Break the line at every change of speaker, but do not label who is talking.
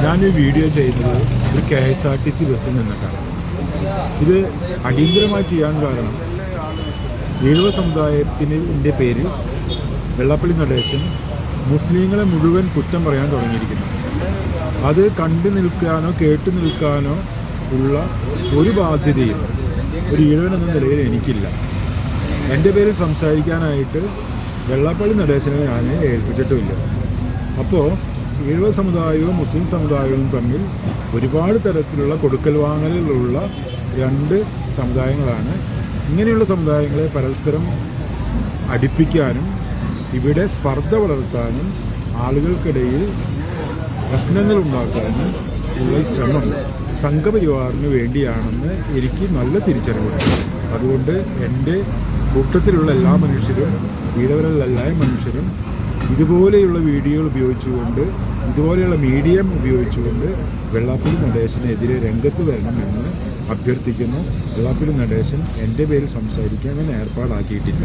ഞാനീ വീഡിയോ ചെയ്യുന്നത് ഒരു KSRTC ബസ്സിൽ നിന്നിട്ടാണ്. ഇത് അടിയന്തരമായി ചെയ്യാൻ കാരണം ഈഴവ സമുദായത്തിൻ്റെ പേരിൽ വെള്ളാപ്പള്ളി നടേശൻ മുസ്ലിങ്ങളെ മുഴുവൻ കുറ്റം പറയാൻ തുടങ്ങിയിരിക്കുന്നു. അത് കണ്ടു നിൽക്കാനോ കേട്ടു നിൽക്കാനോ ഉള്ള ഒരു ബാധ്യതയും ഒരു ഈഴവൻ എന്ന നിലയിൽ എനിക്കില്ല. എൻ്റെ പേരിൽ സംസാരിക്കാനായിട്ട് വെള്ളാപ്പള്ളി നടേശനെ ഞാൻ ഏൽപ്പിച്ചിട്ടുമില്ല. അപ്പോൾ ഈഴവ സമുദായവും മുസ്ലിം സമുദായവും തമ്മിൽ ഒരുപാട് തരത്തിലുള്ള കൊടുക്കൽ വാങ്ങലുകളുള്ള രണ്ട് സമുദായങ്ങളാണ്. ഇങ്ങനെയുള്ള സമുദായങ്ങളെ പരസ്പരം അടുപ്പിക്കാനും ഇവിടെ സ്പർദ്ധ വളർത്താനും ആളുകൾക്കിടയിൽ പ്രശ്നങ്ങൾ ഉണ്ടാക്കാനും ഉള്ള ഈ ശ്രമം സംഘപരിവാറിന് വേണ്ടിയാണെന്ന് എനിക്ക് നല്ല തിരിച്ചറിവുണ്ട്. അതുകൊണ്ട് എൻ്റെ കൂട്ടത്തിലുള്ള എല്ലാ മനുഷ്യരും, ഈഴവരുള്ള എല്ലാ മനുഷ്യരും ഇതുപോലെയുള്ള വീഡിയോകൾ ഉപയോഗിച്ചുകൊണ്ട്, ഇതുപോലെയുള്ള മീഡിയം ഉപയോഗിച്ചുകൊണ്ട് വെള്ളാപ്പള്ളി നടേശനെതിരെ രംഗത്ത് വരണമെന്ന് അഭ്യർത്ഥിക്കുന്നു. വെള്ളാപ്പള്ളി നടേശൻ എൻ്റെ പേരിൽ സംസാരിക്കാൻ ഞാൻ ഏർപ്പാടാക്കിയിട്ടില്ല.